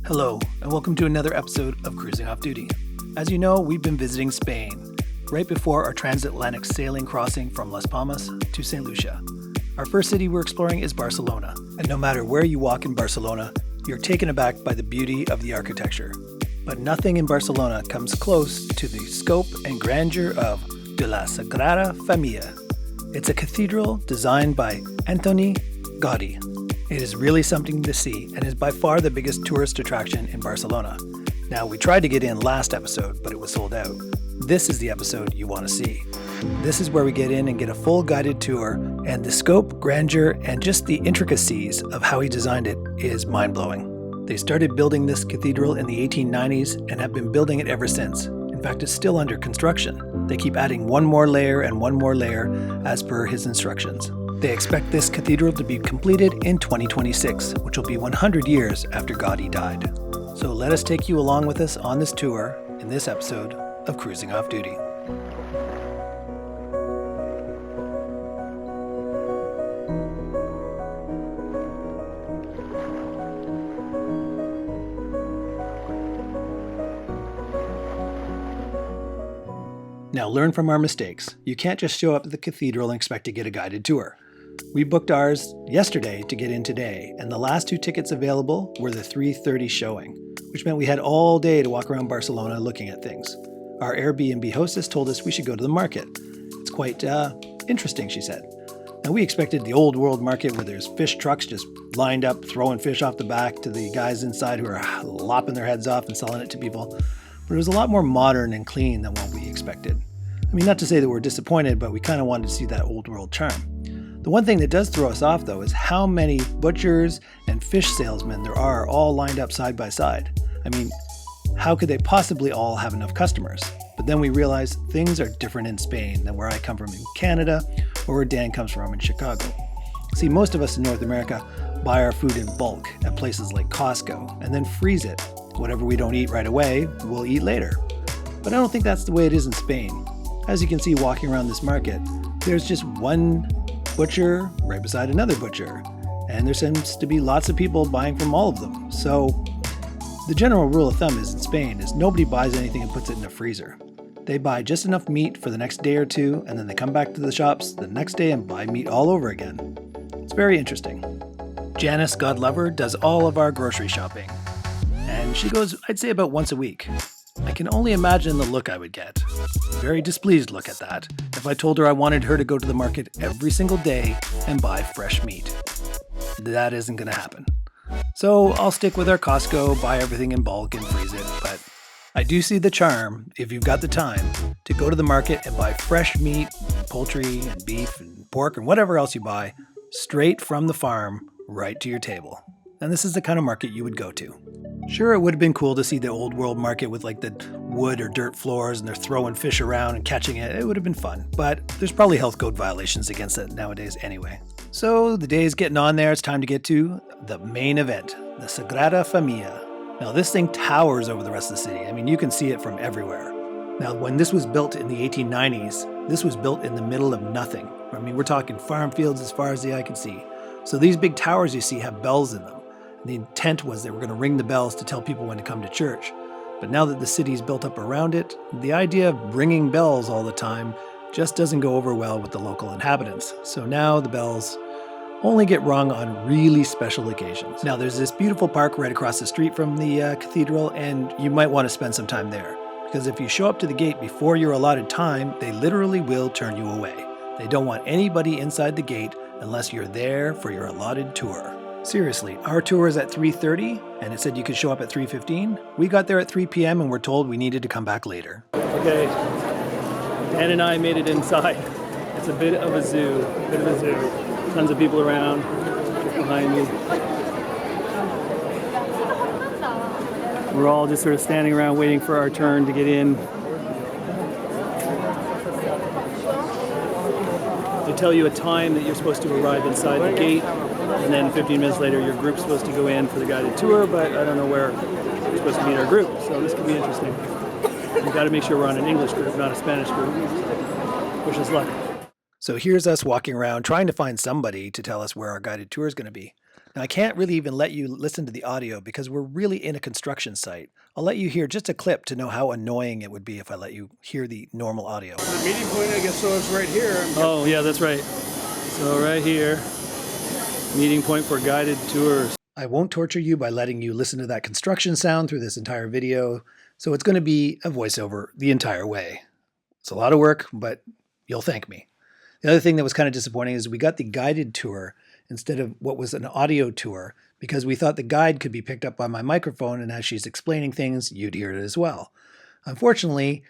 Hello, and welcome to another episode of Cruising Off Duty. As you know, we've been visiting Spain, right before our transatlantic sailing crossing from Las Palmas to St. Lucia. Our first city we're exploring is Barcelona, and no matter where you walk in Barcelona, you're taken aback by the beauty of the architecture. But nothing in Barcelona comes close to the scope and grandeur of de la Sagrada Familia. It's a cathedral designed by Antoni Gaudi. It is really something to see and is by far the biggest tourist attraction in Barcelona. Now, we tried to get in last episode, but it was sold out. This is the episode you want to see. This is where we get in and get a full guided tour, and the scope, grandeur, and just the intricacies of how he designed it is mind-blowing. They started building this cathedral in the 1890s and have been building it ever since. In fact, it's still under construction. They keep adding one more layer and one more layer as per his instructions. They expect this cathedral to be completed in 2026, which will be 100 years after Gaudi died. So let us take you along with us on this tour in this episode of Cruising Off Duty. Now learn from our mistakes. You can't just show up at the cathedral and expect to get a guided tour. We booked ours yesterday to get in today, and the last two tickets available were the 3:30 showing, which meant we had all day to walk around Barcelona looking at things. Our Airbnb hostess told us we should go to the market. It's quite interesting, she said. Now we expected the old world market where there's fish trucks just lined up throwing fish off the back to the guys inside who are lopping their heads off and selling it to people. But it was a lot more modern and clean than what we expected. I mean, not to say that we're disappointed, but we kind of wanted to see that old world charm. The one thing that does throw us off, though, is how many butchers and fish salesmen there are all lined up side by side. I mean, how could they possibly all have enough customers? But then we realize things are different in Spain than where I come from in Canada or where Dan comes from in Chicago. See, most of us in North America buy our food in bulk at places like Costco and then freeze it. Whatever we don't eat right away, we'll eat later. But I don't think that's the way it is in Spain. As you can see walking around this market, there's just one butcher right beside another butcher, and there seems to be lots of people buying from all of them. So the general rule of thumb is in Spain is nobody buys anything and puts it in a freezer. They buy just enough meat for the next day or two, and then they come back to the shops the next day and buy meat all over again. It's very interesting. Janice, God love her, does all of our grocery shopping, and she goes, I'd say, about once a week. I can only imagine the look I would get. Very displeased look at that, if I told her I wanted her to go to the market every single day and buy fresh meat. That isn't going to happen. So I'll stick with our Costco, buy everything in bulk and freeze it, but I do see the charm, if you've got the time, to go to the market and buy fresh meat, poultry and beef and pork and whatever else you buy, straight from the farm, right to your table. And this is the kind of market you would go to. Sure, it would have been cool to see the old world market with like the wood or dirt floors and they're throwing fish around and catching it. It would have been fun, but there's probably health code violations against it nowadays anyway. So the day is getting on there. It's time to get to the main event, the Sagrada Familia. Now this thing towers over the rest of the city. I mean, you can see it from everywhere. Now, when this was built in the 1890s, this was built in the middle of nothing. I mean, we're talking farm fields as far as the eye can see. So these big towers you see have bells in them. The intent was they were going to ring the bells to tell people when to come to church. But now that the city's built up around it, the idea of ringing bells all the time just doesn't go over well with the local inhabitants. So now the bells only get rung on really special occasions. Now there's this beautiful park right across the street from the cathedral, and you might want to spend some time there. Because if you show up to the gate before your allotted time, they literally will turn you away. They don't want anybody inside the gate unless you're there for your allotted tour. Seriously, our tour is at 3:30 and it said you could show up at 3:15. We got there at 3 p.m. and we're told we needed to come back later. Okay, Dan and I made it inside. It's a bit of a zoo, Tons of people around behind me. We're all just sort of standing around waiting for our turn to get in. They tell you a time that you're supposed to arrive inside the gate, and then 15 minutes later your group's supposed to go in for the guided tour, but I don't know where we're supposed to meet our group, so this could be interesting. We've got to make sure we're on an English group, not a Spanish group. Wish us luck. So here's us walking around trying to find somebody to tell us where our guided tour is going to be. Now, I can't really even let you listen to the audio because we're really in a construction site. I'll let you hear just a clip to know how annoying it would be if I let you hear the normal audio. The meeting point, I guess, so is right here. Oh, yeah, that's right. So right here, meeting point for guided tours. I won't torture you by letting you listen to that construction sound through this entire video, so it's going to be a voiceover the entire way. It's a lot of work, but you'll thank me. The other thing that was kind of disappointing is we got the guided tour instead of what was an audio tour because we thought the guide could be picked up by my microphone, and as she's explaining things, you'd hear it as well. Unfortunately,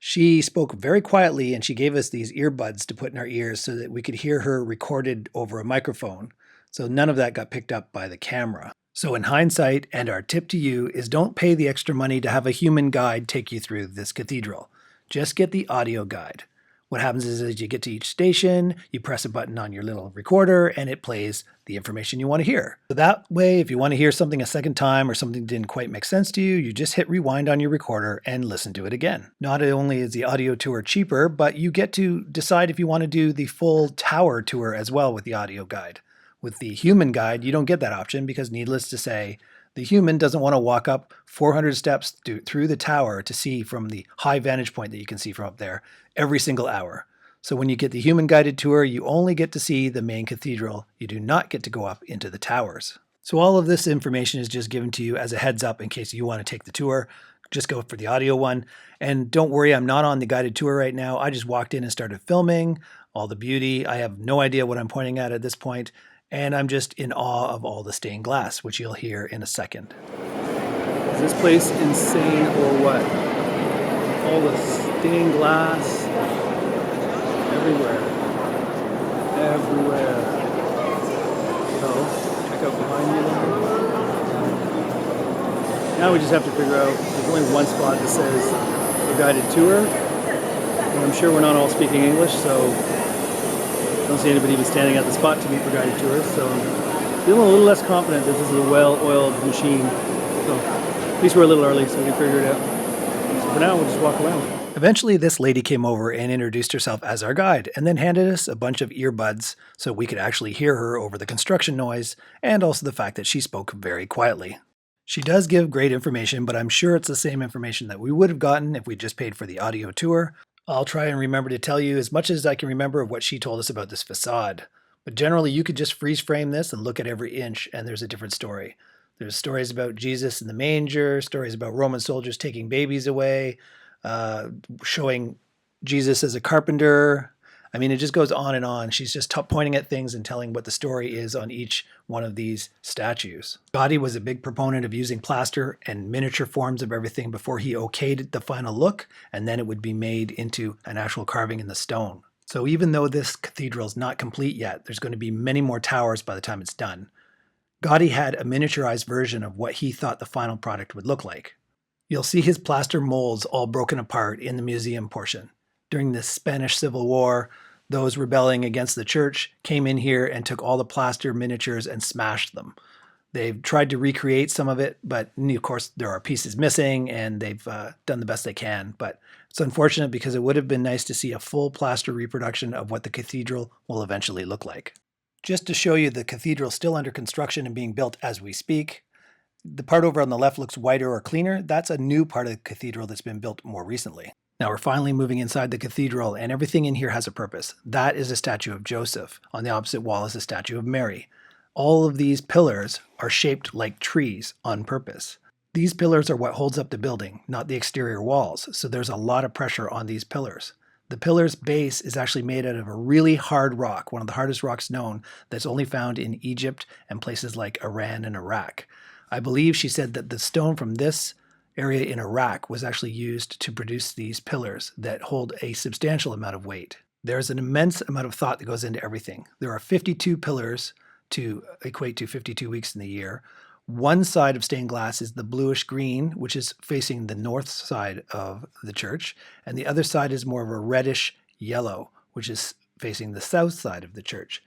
she spoke very quietly and she gave us these earbuds to put in our ears so that we could hear her recorded over a microphone. So none of that got picked up by the camera. So in hindsight, and our tip to you is don't pay the extra money to have a human guide take you through this cathedral. Just get the audio guide. What happens is as you get to each station, you press a button on your little recorder and it plays the information you want to hear. So that way, if you want to hear something a second time or something didn't quite make sense to you, you just hit rewind on your recorder and listen to it again. Not only is the audio tour cheaper, but you get to decide if you want to do the full tower tour as well with the audio guide. With the human guide, you don't get that option because needless to say, the human doesn't want to walk up 400 steps through the tower to see from the high vantage point that you can see from up there every single hour. So when you get the human guided tour, you only get to see the main cathedral. You do not get to go up into the towers. So all of this information is just given to you as a heads up in case you want to take the tour. Just go for the audio one. And don't worry, I'm not on the guided tour right now. I just walked in and started filming all the beauty. I have no idea what I'm pointing at this point. And I'm just in awe of all the stained glass, which you'll hear in a second. Is this place insane or what? All the stained glass everywhere. Everywhere. So, check out behind me there. Now we just have to figure out, there's only one spot that says a guided tour. And I'm sure we're not all speaking English, so I don't see anybody even standing at the spot to meet for guided tours, so I'm feeling a little less confident that this is a well-oiled machine. So at least we're a little early, so we can figure it out. So for now, we'll just walk around. Eventually, this lady came over and introduced herself as our guide, and then handed us a bunch of earbuds so we could actually hear her over the construction noise, and also the fact that she spoke very quietly. She does give great information, but I'm sure it's the same information that we would have gotten if we just paid for the audio tour. I'll try and remember to tell you as much as I can remember of what she told us about this facade. But generally, you could just freeze frame this and look at every inch, and there's a different story. There's stories about Jesus in the manger, stories about Roman soldiers taking babies away, showing Jesus as a carpenter. I mean, it just goes on and on. She's just pointing at things and telling what the story is on each one of these statues. Gaudi was a big proponent of using plaster and miniature forms of everything before he okayed the final look, and then it would be made into an actual carving in the stone. So even though this cathedral is not complete yet, there's going to be many more towers by the time it's done. Gaudi had a miniaturized version of what he thought the final product would look like. You'll see his plaster molds all broken apart in the museum portion. During the Spanish Civil War, those rebelling against the church came in here and took all the plaster miniatures and smashed them. They've tried to recreate some of it, but of course there are pieces missing and they've done the best they can. But it's unfortunate because it would have been nice to see a full plaster reproduction of what the cathedral will eventually look like. Just to show you the cathedral still under construction and being built as we speak, the part over on the left looks whiter or cleaner. That's a new part of the cathedral that's been built more recently. Now we're finally moving inside the cathedral, and everything in here has a purpose. That is a statue of Joseph. On the opposite wall is a statue of Mary. All of these pillars are shaped like trees on purpose. These pillars are what holds up the building, not the exterior walls, so there's a lot of pressure on these pillars. The pillar's base is actually made out of a really hard rock, one of the hardest rocks known, that's only found in Egypt and places like Iran and Iraq. I believe she said that the stone from this area in Iraq was actually used to produce these pillars that hold a substantial amount of weight. There's an immense amount of thought that goes into everything. There are 52 pillars to equate to 52 weeks in the year. One side of stained glass is the bluish green, which is facing the north side of the church, and the other side is more of a reddish yellow, which is facing the south side of the church.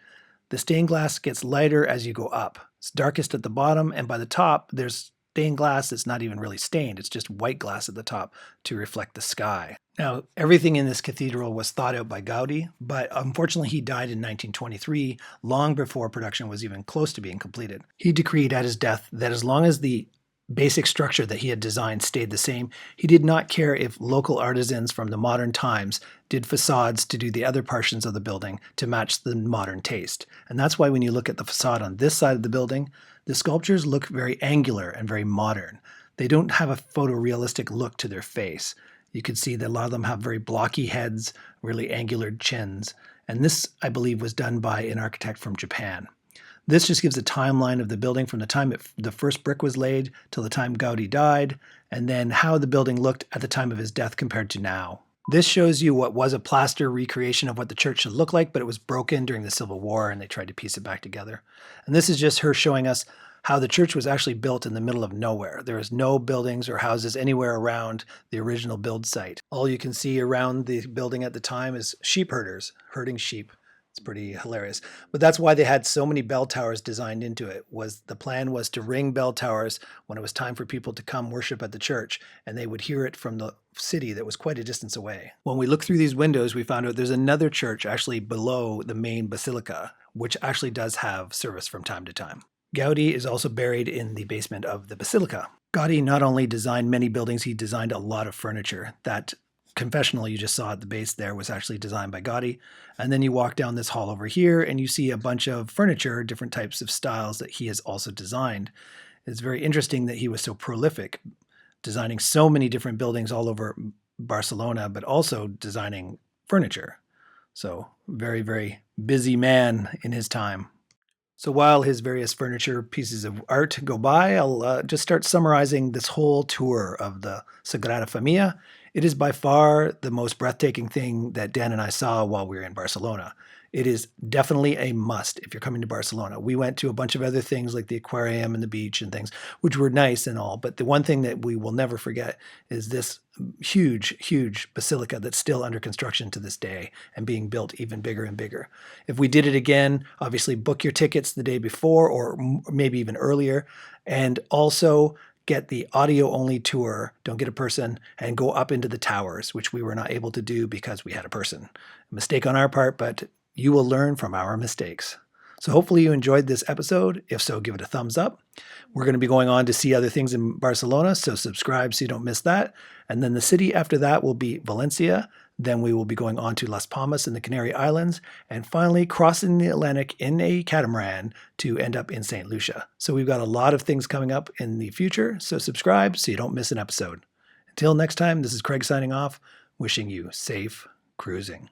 The stained glass gets lighter as you go up. It's darkest at the bottom, and by the top, there's stained glass. It's not even really stained. It's just white glass at the top to reflect the sky. Now, everything in this cathedral was thought out by Gaudi, but unfortunately he died in 1923, long before production was even close to being completed. He decreed at his death that as long as the basic structure that he had designed stayed the same, he did not care if local artisans from the modern times did facades to do the other portions of the building to match the modern taste. And that's why when you look at the facade on this side of the building, the sculptures look very angular and very modern. They don't have a photorealistic look to their face. You can see that a lot of them have very blocky heads, really angular chins. And this, I believe, was done by an architect from Japan. This just gives a timeline of the building from the time the first brick was laid till the time Gaudi died, and then how the building looked at the time of his death compared to now. This shows you what was a plaster recreation of what the church should look like, but it was broken during the Civil War and they tried to piece it back together. And this is just her showing us how the church was actually built in the middle of nowhere. There is no buildings or houses anywhere around the original build site. All you can see around the building at the time is sheep herders herding sheep. It's pretty hilarious. But that's why they had so many bell towers designed into it. The plan was to ring bell towers when it was time for people to come worship at the church, and they would hear it from the city that was quite a distance away. When we look through these windows, we found out there's another church actually below the main basilica, which actually does have service from time to time. Gaudi is also buried in the basement of the basilica. Gaudi not only designed many buildings, he designed a lot of furniture. That confessional you just saw at the base there was actually designed by Gaudi. And then you walk down this hall over here and you see a bunch of furniture, different types of styles that he has also designed. It's very interesting that he was so prolific, designing so many different buildings all over Barcelona, but also designing furniture. So very, very busy man in his time. So while his various furniture pieces of art go by, I'll just start summarizing this whole tour of the Sagrada Familia. It is by far the most breathtaking thing that Dan and I saw while we were in Barcelona. It is definitely a must if you're coming to Barcelona. We went to a bunch of other things like the aquarium and the beach and things, which were nice and all. But the one thing that we will never forget is this huge, huge basilica that's still under construction to this day and being built even bigger and bigger. If we did it again, obviously book your tickets the day before or maybe even earlier. And also get the audio-only tour, don't get a person, and go up into the towers, which we were not able to do because we had a person. A mistake on our part, but you will learn from our mistakes. So hopefully you enjoyed this episode. If so, give it a thumbs up. We're going to be going on to see other things in Barcelona, so subscribe so you don't miss that. And then the city after that will be Valencia. Then we will be going on to Las Palmas in the Canary Islands, and finally crossing the Atlantic in a catamaran to end up in St. Lucia. So we've got a lot of things coming up in the future, so subscribe so you don't miss an episode. Until next time, this is Craig signing off, wishing you safe cruising.